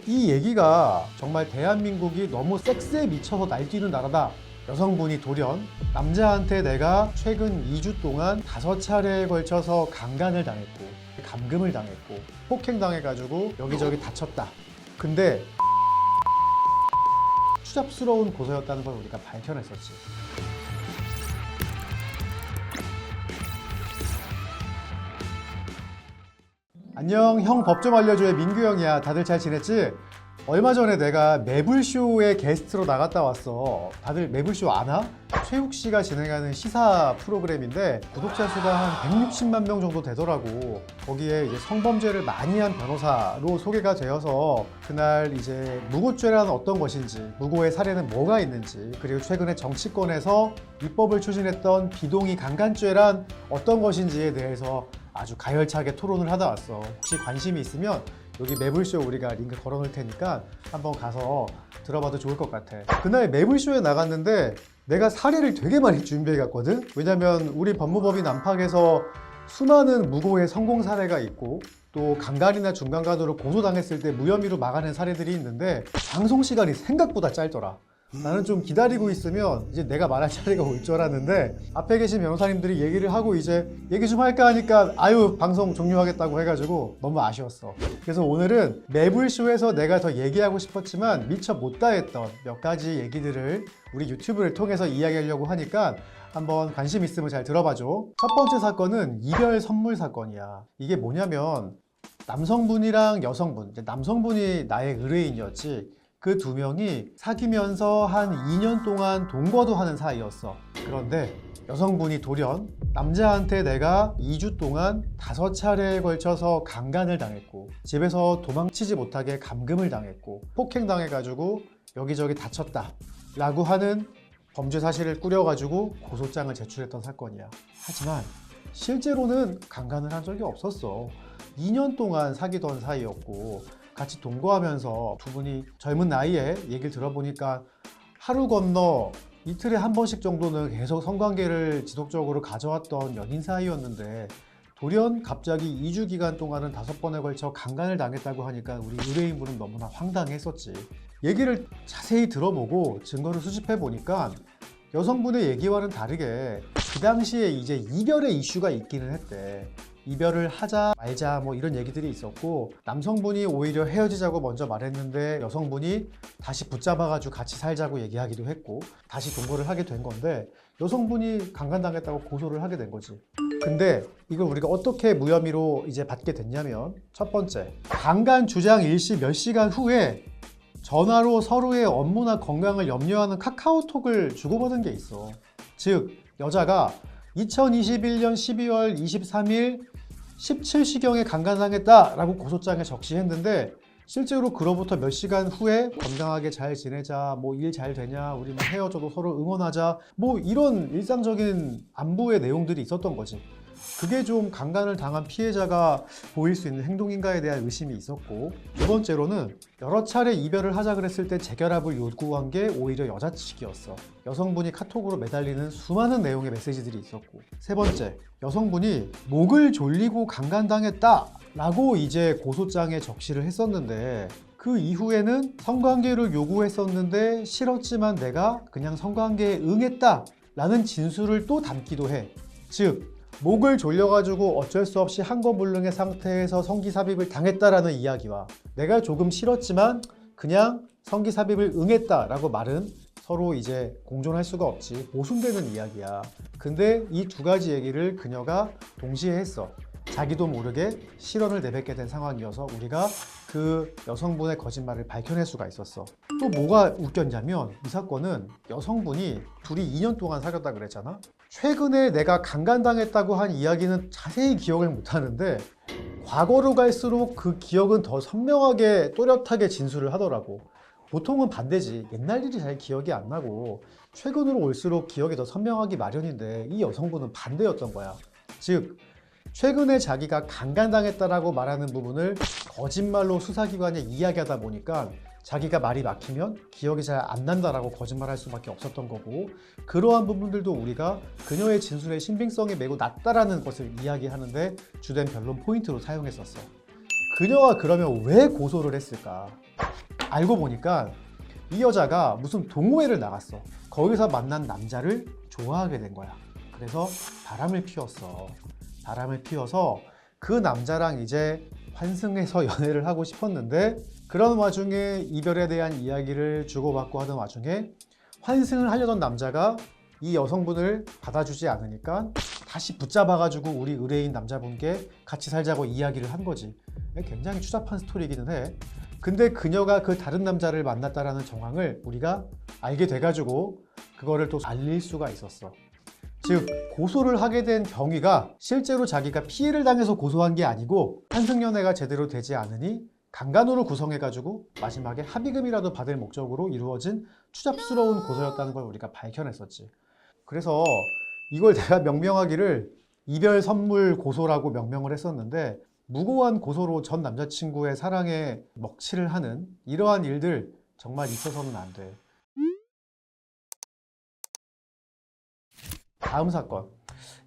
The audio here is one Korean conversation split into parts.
이 얘기가 정말 대한민국이 너무 섹스에 미쳐서 날뛰는 나라다. 여성분이 돌연 남자한테 내가 최근 2주 동안 5차례에 걸쳐서 강간을 당했고 감금을 당했고 폭행당해가지고 여기저기 다쳤다. 근데 추잡스러운 고소였다는 걸 우리가 밝혀냈었지. 안녕, 형 법 좀 알려줘의 민규 형이야. 다들 잘 지냈지? 얼마 전에 내가 매불쇼에 게스트로 나갔다 왔어. 다들 매불쇼 아나? 최욱 씨가 진행하는 시사 프로그램인데 구독자 수가 한 160만 명 정도 되더라고. 거기에 이제 성범죄를 많이 한 변호사로 소개가 되어서 그날 이제 무고죄란 어떤 것인지, 무고의 사례는 뭐가 있는지, 그리고 최근에 정치권에서 입법을 추진했던 비동의 강간죄란 어떤 것인지에 대해서 아주 가열차게 토론을 하다 왔어. 혹시 관심이 있으면 여기 매불쇼 우리가 링크 걸어놓을 테니까 한번 가서 들어봐도 좋을 것 같아. 그날 매불쇼에 나갔는데 내가 사례를 되게 많이 준비해 갔거든. 왜냐면 우리 법무법인 안팎에서 수많은 무고의 성공 사례가 있고 또 강간이나 중간간으로 고소당했을 때 무혐의로 막아낸 사례들이 있는데 방송 시간이 생각보다 짧더라. 나는 좀 기다리고 있으면 이제 내가 말할 차례가 올 줄 알았는데 앞에 계신 변호사님들이 얘기를 하고 이제 얘기 좀 할까 하니까 아유 방송 종료하겠다고 해가지고 너무 아쉬웠어. 그래서 오늘은 매불쇼에서 내가 더 얘기하고 싶었지만 미처 못다했던 몇 가지 얘기들을 우리 유튜브를 통해서 이야기하려고 하니까 한번 관심 있으면 잘 들어봐줘. 첫 번째 사건은 이별 선물 사건이야. 이게 뭐냐면 남성분이랑 여성분, 남성분이 나의 의뢰인이었지. 그 두 명이 사귀면서 한 2년 동안 동거도 하는 사이였어. 그런데 여성분이 돌연 남자한테 내가 2주 동안 5차례에 걸쳐서 강간을 당했고 집에서 도망치지 못하게 감금을 당했고 폭행당해가지고 여기저기 다쳤다 라고 하는 범죄 사실을 꾸려가지고 고소장을 제출했던 사건이야. 하지만 실제로는 강간을 한 적이 없었어. 2년 동안 사귀던 사이였고 같이 동거하면서 두 분이 젊은 나이에 얘기를 들어보니까 하루 건너 이틀에 한 번씩 정도는 계속 성관계를 지속적으로 가져왔던 연인 사이였는데 돌연 갑자기 2주 기간 동안은 5번에 걸쳐 강간을 당했다고 하니까 우리 의뢰인분은 너무나 황당했었지. 얘기를 자세히 들어보고 증거를 수집해 보니까 여성분의 얘기와는 다르게 그 당시에 이제 이별의 이슈가 있기는 했대. 이별을 하자 말자 뭐 이런 얘기들이 있었고 남성분이 오히려 헤어지자고 먼저 말했는데 여성분이 다시 붙잡아가지고 같이 살자고 얘기하기도 했고 다시 동거를 하게 된 건데 여성분이 강간당했다고 고소를 하게 된 거지. 근데 이걸 우리가 어떻게 무혐의로 이제 받게 됐냐면 첫 번째, 강간 주장 일시 몇 시간 후에 전화로 서로의 업무나 건강을 염려하는 카카오톡을 주고받은 게 있어. 즉 여자가 2021년 12월 23일 17시경에 강간당했다라고 고소장에 적시했는데 실제로 그로부터 몇 시간 후에 건강하게 잘 지내자, 뭐 일 잘 되냐, 우리 뭐 헤어져도 서로 응원하자, 뭐 이런 일상적인 안부의 내용들이 있었던 거지. 그게 좀 강간을 당한 피해자가 보일 수 있는 행동인가에 대한 의심이 있었고, 두 번째로는 여러 차례 이별을 하자 그랬을 때 재결합을 요구한 게 오히려 여자 측이었어. 여성분이 카톡으로 매달리는 수많은 내용의 메시지들이 있었고, 세 번째, 여성분이 목을 졸리고 강간당했다 라고 이제 고소장에 적시를 했었는데 그 이후에는 성관계를 요구했었는데 싫었지만 내가 그냥 성관계에 응했다 라는 진술을 또 담기도 해. 즉 목을 졸려가지고 어쩔 수 없이 한거불능의 상태에서 성기삽입을 당했다라는 이야기와 내가 조금 싫었지만 그냥 성기삽입을 응했다라고 말은 서로 이제 공존할 수가 없지. 모순되는 이야기야. 근데 이 두 가지 얘기를 그녀가 동시에 했어. 자기도 모르게 실언을 내뱉게 된 상황이어서 우리가 그 여성분의 거짓말을 밝혀낼 수가 있었어. 또 뭐가 웃겼냐면 이 사건은 여성분이 둘이 2년 동안 사귀었다 그랬잖아. 최근에 내가 강간당했다고 한 이야기는 자세히 기억을 못하는데 과거로 갈수록 그 기억은 더 선명하게 또렷하게 진술을 하더라고. 보통은 반대지. 옛날 일이 잘 기억이 안 나고 최근으로 올수록 기억이 더 선명하기 마련인데 이 여성분은 반대였던 거야. 즉 최근에 자기가 강간당했다라고 말하는 부분을 거짓말로 수사기관에 이야기하다 보니까 자기가 말이 막히면 기억이 잘 안 난다라고 거짓말할 수밖에 없었던 거고, 그러한 부분들도 우리가 그녀의 진술의 신빙성이 매우 낮다라는 것을 이야기하는데 주된 변론 포인트로 사용했었어. 그녀가 그러면 왜 고소를 했을까? 알고 보니까 이 여자가 무슨 동호회를 나갔어. 거기서 만난 남자를 좋아하게 된 거야. 그래서 바람을 피웠어. 바람을 피워서 그 남자랑 이제 환승해서 연애를 하고 싶었는데, 그런 와중에 이별에 대한 이야기를 주고받고 하던 와중에 환승을 하려던 남자가 이 여성분을 받아주지 않으니까 다시 붙잡아가지고 우리 의뢰인 남자분께 같이 살자고 이야기를 한 거지. 굉장히 추잡한 스토리이기는 해. 근데 그녀가 그 다른 남자를 만났다라는 정황을 우리가 알게 돼가지고 그거를 또 알릴 수가 있었어. 즉, 고소를 하게 된 경위가 실제로 자기가 피해를 당해서 고소한 게 아니고 환승연애가 제대로 되지 않으니 강간으로 구성해가지고 마지막에 합의금이라도 받을 목적으로 이루어진 추잡스러운 고소였다는 걸 우리가 밝혀냈었지. 그래서 이걸 내가 명명하기를 이별 선물 고소라고 명명을 했었는데, 무고한 고소로 전 남자친구의 사랑에 먹칠을 하는 이러한 일들 정말 있어서는 안 돼. 다음 사건.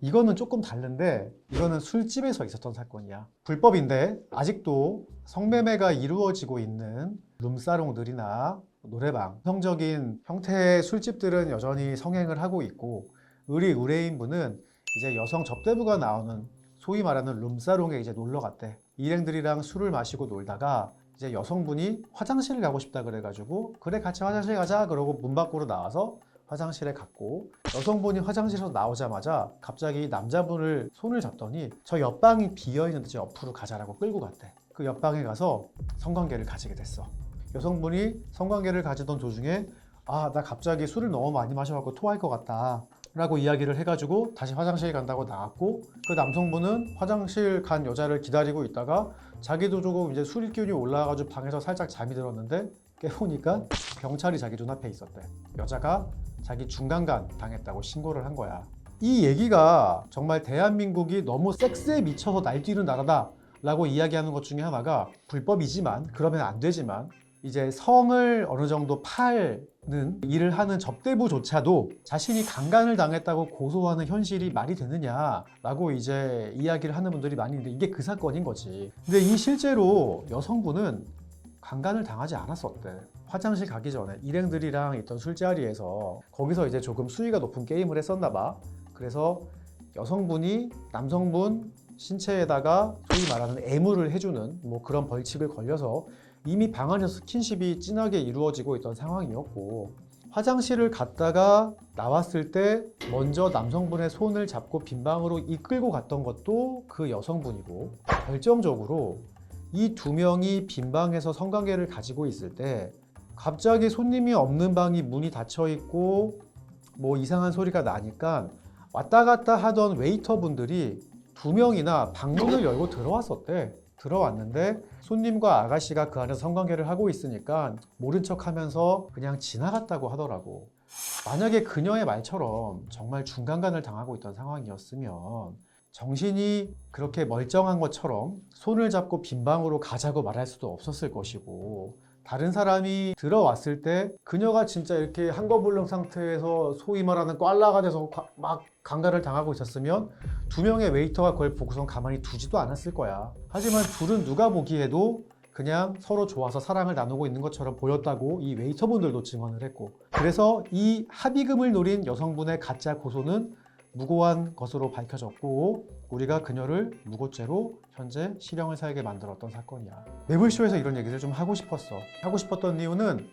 이거는 조금 다른데, 이거는 술집에서 있었던 사건이야. 불법인데 아직도 성매매가 이루어지고 있는 룸사롱들이나 노래방, 성적인 형태의 술집들은 여전히 성행을 하고 있고, 우리 의뢰인분은 이제 여성 접대부가 나오는 소위 말하는 룸사롱에 이제 놀러 갔대. 일행들이랑 술을 마시고 놀다가 이제 여성분이 화장실을 가고 싶다 그래가지고, 그래 같이 화장실 가자 그러고 문 밖으로 나와서 화장실에 갔고, 여성분이 화장실에서 나오자마자 갑자기 남자분을 손을 잡더니 저 옆방이 비어있는데 저 옆으로 가자라고 끌고 갔대. 그 옆방에 가서 성관계를 가지게 됐어. 여성분이 성관계를 가지던 도중에 나 갑자기 술을 너무 많이 마셔갖고 토할 것 같다 라고 이야기를 해가지고 다시 화장실 간다고 나왔고, 그 남성분은 화장실 간 여자를 기다리고 있다가 자기도 조금 이제 술 기운이 올라와가지고 방에서 살짝 잠이 들었는데 깨보니까 경찰이 자기 눈앞에 있었대. 여자가 자기 중간간 당했다고 신고를 한 거야. 이 얘기가 정말 대한민국이 너무 섹스에 미쳐서 날뛰는 나라다 라고 이야기하는 것 중에 하나가, 불법이지만 그러면 안 되지만 이제 성을 어느 정도 파는 일을 하는 접대부조차도 자신이 강간을 당했다고 고소하는 현실이 말이 되느냐라고 이제 이야기를 하는 분들이 많이 있는데, 이게 그 사건인 거지. 근데 이 실제로 여성분은 강간을 당하지 않았었대. 화장실 가기 전에 일행들이랑 있던 술자리에서 거기서 이제 조금 수위가 높은 게임을 했었나 봐. 그래서 여성분이 남성분 신체에다가 소위 말하는 애무를 해주는 뭐 그런 벌칙을 걸려서 이미 방 안에서 스킨십이 진하게 이루어지고 있던 상황이었고, 화장실을 갔다가 나왔을 때 먼저 남성분의 손을 잡고 빈방으로 이끌고 갔던 것도 그 여성분이고, 결정적으로 이 두 명이 빈방에서 성관계를 가지고 있을 때 갑자기 손님이 없는 방이 문이 닫혀 있고 뭐 이상한 소리가 나니까 왔다 갔다 하던 웨이터분들이 두 명이나 방문을 열고 들어왔었대. 들어왔는데 손님과 아가씨가 그 안에서 성관계를 하고 있으니까 모른 척 하면서 그냥 지나갔다고 하더라고. 만약에 그녀의 말처럼 정말 중간간을 당하고 있던 상황이었으면 정신이 그렇게 멀쩡한 것처럼 손을 잡고 빈방으로 가자고 말할 수도 없었을 것이고, 다른 사람이 들어왔을 때 그녀가 진짜 이렇게 한거불능 상태에서 소위 말하는 꽐라가 돼서 막 강간을 당하고 있었으면 두 명의 웨이터가 그걸 보고선 가만히 두지도 않았을 거야. 하지만 둘은 누가 보기에도 그냥 서로 좋아서 사랑을 나누고 있는 것처럼 보였다고 이 웨이터분들도 증언을 했고, 그래서 이 합의금을 노린 여성분의 가짜 고소는 무고한 것으로 밝혀졌고, 우리가 그녀를 무고죄로 현재 실형을 살게 만들었던 사건이야. 매불쇼에서 이런 얘기를 좀 하고 싶었어. 하고 싶었던 이유는,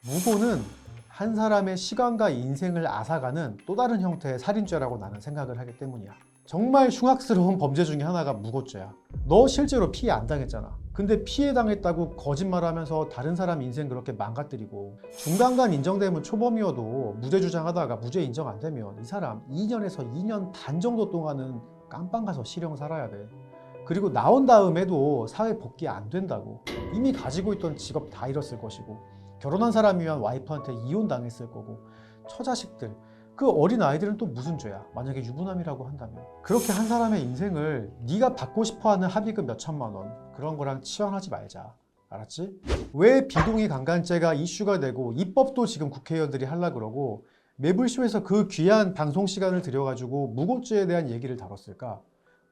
무고는 한 사람의 시간과 인생을 앗아가는 또 다른 형태의 살인죄라고 나는 생각을 하기 때문이야. 정말 흉악스러운 범죄 중에 하나가 무고죄야. 너 실제로 피해 안 당했잖아. 근데 피해 당했다고 거짓말하면서 다른 사람 인생 그렇게 망가뜨리고, 중간간 인정되면 초범이어도 무죄 주장하다가 무죄 인정 안 되면 이 사람 2년에서 2년 반 정도 동안은 깜빵 가서 실형 살아야 돼. 그리고 나온 다음에도 사회 복귀 안 된다고. 이미 가지고 있던 직업 다 잃었을 것이고, 결혼한 사람이면 와이프한테 이혼 당했을 거고, 처자식들, 그 어린 아이들은 또 무슨 죄야? 만약에 유부남이라고 한다면. 그렇게 한 사람의 인생을 네가 받고 싶어하는 합의금 몇 천만 원 그런 거랑 치환하지 말자. 알았지? 왜 비동의 강간죄가 이슈가 되고 입법도 지금 국회의원들이 하려고 그러고 매불쇼에서 그 귀한 방송 시간을 들여가지고 무고죄에 대한 얘기를 다뤘을까?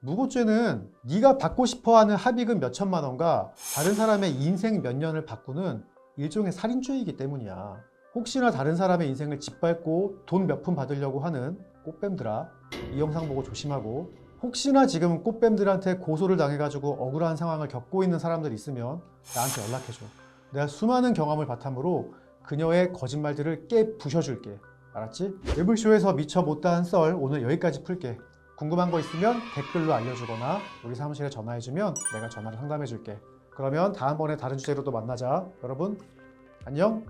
무고죄는 네가 받고 싶어하는 합의금 몇 천만 원과 다른 사람의 인생 몇 년을 바꾸는 일종의 살인죄이기 때문이야. 혹시나 다른 사람의 인생을 짓밟고 돈 몇 푼 받으려고 하는 꽃뱀들아, 이 영상 보고 조심하고, 혹시나 지금 꽃뱀들한테 고소를 당해가지고 억울한 상황을 겪고 있는 사람들 있으면 나한테 연락해줘. 내가 수많은 경험을 바탕으로 그녀의 거짓말들을 깨 부셔줄게. 알았지? 매불쇼에서 미처 못다한 썰 오늘 여기까지 풀게. 궁금한 거 있으면 댓글로 알려주거나 우리 사무실에 전화해주면 내가 전화로 상담해줄게. 그러면 다음번에 다른 주제로 또 만나자. 여러분 안녕.